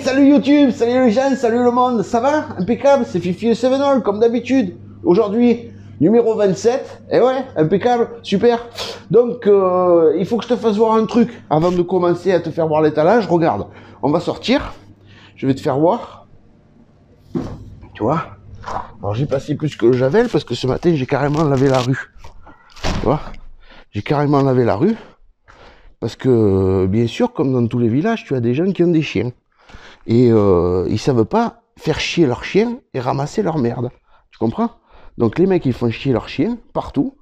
salut YouTube, salut les gens, salut le monde, ça va? Impeccable, c'est Fifi et Sevenol, comme d'habitude. Aujourd'hui, numéro 27, et ouais, impeccable, super. Donc, il faut que je te fasse voir un truc avant de commencer à te faire voir l'étalage. Regarde, on va sortir, je vais te faire voir. Tu vois? Alors, j'ai passé plus que le javel parce que ce matin, j'ai carrément lavé la rue. Tu vois? J'ai carrément lavé la rue. Parce que, bien sûr, comme dans tous les villages, tu as des gens qui ont des chiens. Et ils savent pas faire chier leurs chiens et ramasser leur merde. Tu comprends? Donc les mecs, ils font chier leurs chiens partout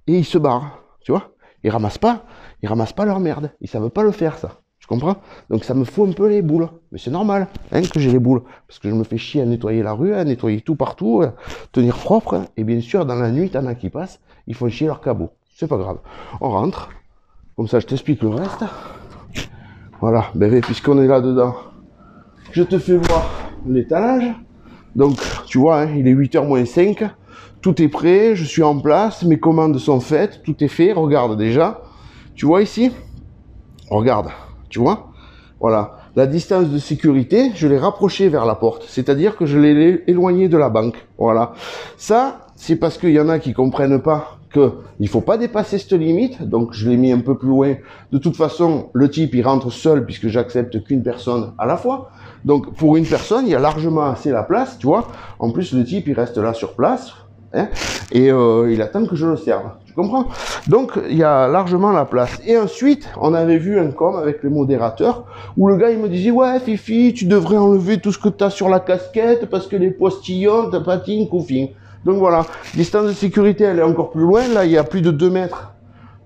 et ils se barrent. Tu vois? Ils ramassent pas leur merde. Ils savent pas le faire, ça. Tu comprends? Donc ça me fout un peu les boules. Mais c'est normal, hein, que j'ai les boules. Parce que je me fais chier à nettoyer la rue, à nettoyer tout partout, à tenir propre. Hein. Et bien sûr, dans la nuit, t'en as qui passent, ils font chier leur cabot. C'est pas grave. On rentre. Comme ça, je t'explique le reste. Voilà, ben, puisqu'on est là-dedans, je te fais voir l'étalage. Donc, tu vois, hein, il est 8h moins 5. Tout est prêt, je suis en place, mes commandes sont faites, tout est fait. Regarde déjà. Tu vois ici? Regarde, tu vois? Voilà. La distance de sécurité, je l'ai rapprochée vers la porte. C'est-à-dire que je l'ai éloigné de la banque. Voilà. Ça, c'est parce qu'il y en a qui comprennent pas que il faut pas dépasser cette limite, donc je l'ai mis un peu plus loin. De toute façon, le type il rentre seul puisque j'accepte qu'une personne à la fois. Donc pour une personne, il y a largement assez la place, tu vois. En plus, le type il reste là sur place, hein, et il attend que je le serve. Tu comprends? Donc il y a largement la place. Et ensuite, on avait vu un com avec les modérateurs où le gars il me disait ouais Fifi, tu devrais enlever tout ce que tu as sur la casquette parce que les postillons te patinent, couffin. Donc voilà, distance de sécurité, elle est encore plus loin. Là, il y a plus de 2 mètres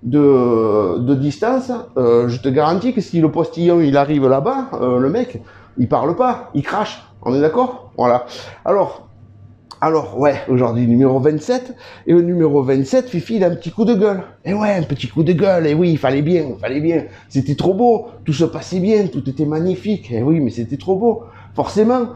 de distance. Je te garantis que si le postillon, il arrive là-bas, le mec, il parle pas, il crache. On est d'accord? Voilà. Alors, ouais, aujourd'hui, numéro 27. Et au numéro 27, Fifi, il a un petit coup de gueule. Et ouais, un petit coup de gueule. Et oui, il fallait bien. C'était trop beau. Tout se passait bien. Tout était magnifique. Et oui, mais c'était trop beau. Forcément,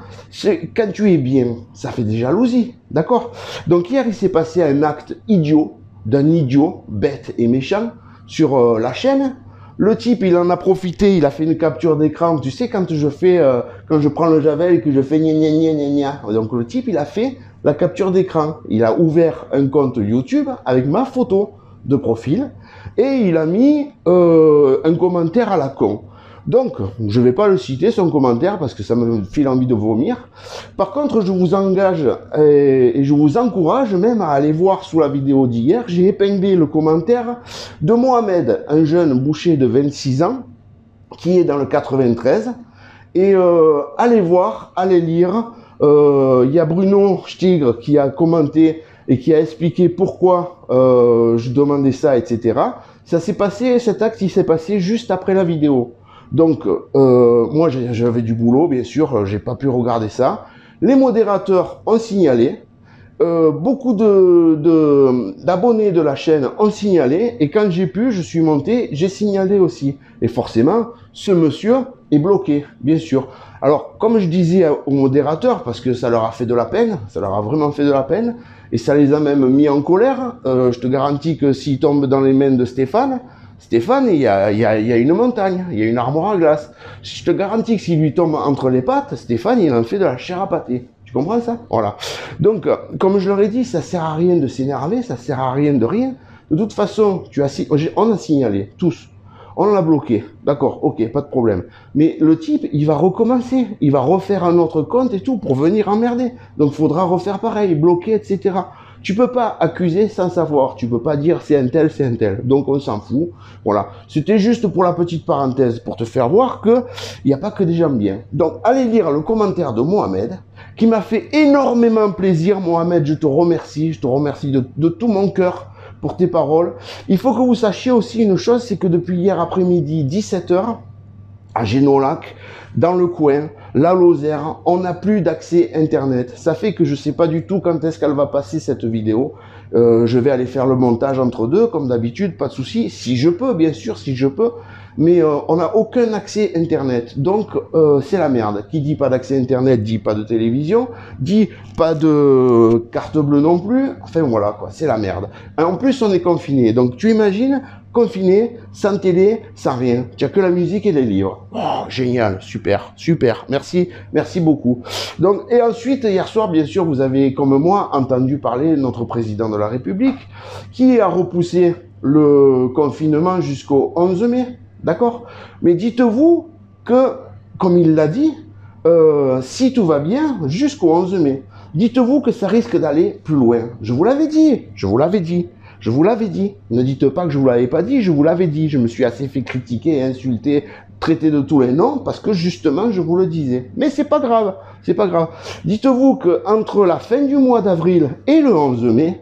quand tu es bien, ça fait des jalousies. D'accord? Donc hier, il s'est passé un acte idiot, d'un idiot, bête et méchant, sur la chaîne. Le type, il en a profité, il a fait une capture d'écran. Tu sais, quand quand je prends le javel et que je fais gna gna gna gna gna. Donc le type, il a fait la capture d'écran. Il a ouvert un compte YouTube avec ma photo de profil et il a mis un commentaire à la con. Donc, je ne vais pas le citer, son commentaire, parce que ça me file envie de vomir. Par contre, je vous engage et je vous encourage même à aller voir sous la vidéo d'hier. J'ai épinglé le commentaire de Mohamed, un jeune boucher de 26 ans, qui est dans le 93. Et allez voir, allez lire. Il y a Bruno Stigre qui a commenté et qui a expliqué pourquoi je demandais ça, etc. Ça s'est passé, cet acte, il s'est passé juste après la vidéo. Donc, moi, j'avais du boulot, bien sûr, j'ai pas pu regarder ça. Les modérateurs ont signalé, beaucoup d'abonnés de la chaîne ont signalé, et quand j'ai pu, je suis monté, j'ai signalé aussi. Et forcément, ce monsieur est bloqué, bien sûr. Alors, comme je disais aux modérateurs, parce que ça leur a fait de la peine, ça leur a vraiment fait de la peine, et ça les a même mis en colère, je te garantis que s'ils tombent dans les mains de Stéphane, il y a une montagne, il y a une armoire à glace. Je te garantis que s'il lui tombe entre les pattes, Stéphane, il en fait de la chair à pâté. Tu comprends ça? Voilà. Donc, comme je leur ai dit, ça sert à rien de s'énerver, ça sert à rien de rien. De toute façon, on a signalé, tous. On l'a bloqué. D'accord, ok, pas de problème. Mais le type, il va recommencer. Il va refaire un autre compte et tout pour venir emmerder. Donc, il faudra refaire pareil, bloquer, etc. Tu peux pas accuser sans savoir. Tu peux pas dire c'est un tel, c'est un tel. Donc on s'en fout. Voilà. C'était juste pour la petite parenthèse, pour te faire voir que il n'y a pas que des gens bien. Donc allez lire le commentaire de Mohamed, qui m'a fait énormément plaisir. Mohamed, je te remercie de tout mon cœur pour tes paroles. Il faut que vous sachiez aussi une chose, c'est que depuis hier après-midi, 17h, à Génolac, dans le coin, la Lozère, on n'a plus d'accès Internet. Ça fait que je sais pas du tout quand est-ce qu'elle va passer cette vidéo. Je vais aller faire le montage entre deux, comme d'habitude, pas de souci. Si je peux, bien sûr, si je peux. Mais on n'a aucun accès Internet. Donc, c'est la merde. Qui dit pas d'accès Internet, dit pas de télévision, dit pas de carte bleue non plus. Enfin, voilà, quoi, c'est la merde. En plus, on est confiné. Donc, tu imagines, confiné, sans télé, sans rien. Tu n'as que la musique et les livres. Oh, génial, super, super. Merci, merci beaucoup. Donc, et ensuite, hier soir, bien sûr, vous avez, comme moi, entendu parler de notre président de la République qui a repoussé le confinement jusqu'au 11 mai. D'accord? Mais dites-vous que, comme il l'a dit, si tout va bien, jusqu'au 11 mai. Dites-vous que ça risque d'aller plus loin. Je vous l'avais dit, je vous l'avais dit, je vous l'avais dit. Ne dites pas que je vous l'avais pas dit, je vous l'avais dit. Je me suis assez fait critiquer, insulter, traiter de tous les noms parce que justement je vous le disais. Mais c'est pas grave, c'est pas grave. Dites-vous que entre la fin du mois d'avril et le 11 mai,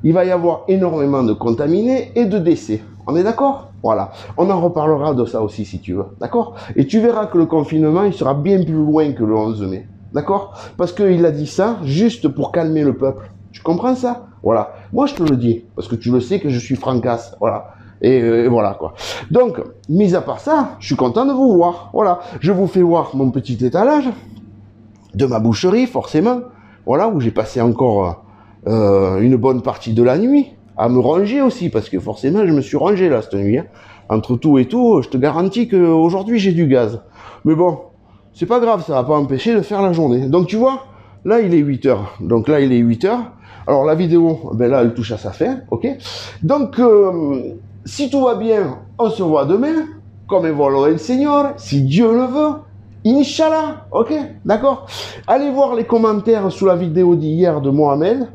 il va y avoir énormément de contaminés et de décès. On est d'accord? Voilà. On en reparlera de ça aussi si tu veux. D'accord? Et tu verras que le confinement, il sera bien plus loin que le 11 mai. D'accord? Parce qu'il a dit ça juste pour calmer le peuple. Tu comprends ça? Voilà. Moi, je te le dis. Parce que tu le sais que je suis francasse. Voilà. Et voilà, quoi. Donc, mis à part ça, je suis content de vous voir. Voilà. Je vous fais voir mon petit étalage de ma boucherie, forcément. Voilà, où j'ai passé encore une bonne partie de la nuit à me ranger aussi. Parce que forcément, je me suis rangé là, cette nuit. Hein. Entre tout et tout, je te garantis qu'aujourd'hui, j'ai du gaz. Mais bon, c'est pas grave, ça va pas empêcher de faire la journée. Donc tu vois, là il est 8 heures. Donc là il est 8 heures. Alors la vidéo, ben là elle touche à sa fin, ok. Donc si tout va bien, on se voit demain, comme évoluera le Seigneur, si Dieu le veut. Inch'Allah, ok, d'accord. Allez voir les commentaires sous la vidéo d'hier de Mohamed,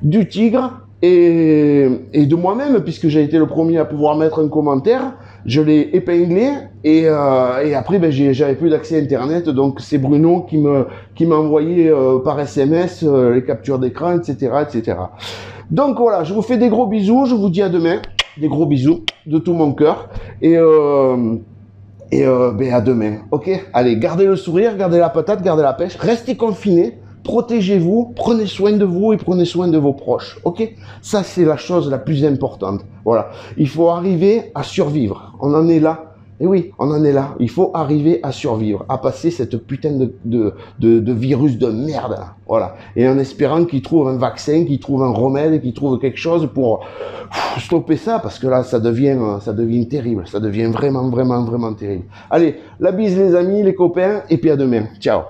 du Tigre et de moi-même, puisque j'ai été le premier à pouvoir mettre un commentaire. Je l'ai épinglé et après ben, j'avais plus d'accès internet, donc c'est Bruno qui m'a envoyé par SMS les captures d'écran, etc., etc. Donc voilà, je vous fais des gros bisous, je vous dis à demain, des gros bisous de tout mon cœur et ben à demain, ok? Allez, gardez le sourire, gardez la patate, gardez la pêche, restez confinés. Protégez-vous, prenez soin de vous et prenez soin de vos proches, ok? Ça, c'est la chose la plus importante. Voilà. Il faut arriver à survivre. On en est là. Et oui, on en est là. Il faut arriver à survivre, à passer cette putain de virus de merde. Voilà. Et en espérant qu'ils trouvent un vaccin, qu'ils trouvent un remède, qu'ils trouvent quelque chose pour stopper ça, parce que là, ça devient terrible. Ça devient vraiment, vraiment, vraiment terrible. Allez, la bise les amis, les copains, et puis à demain. Ciao.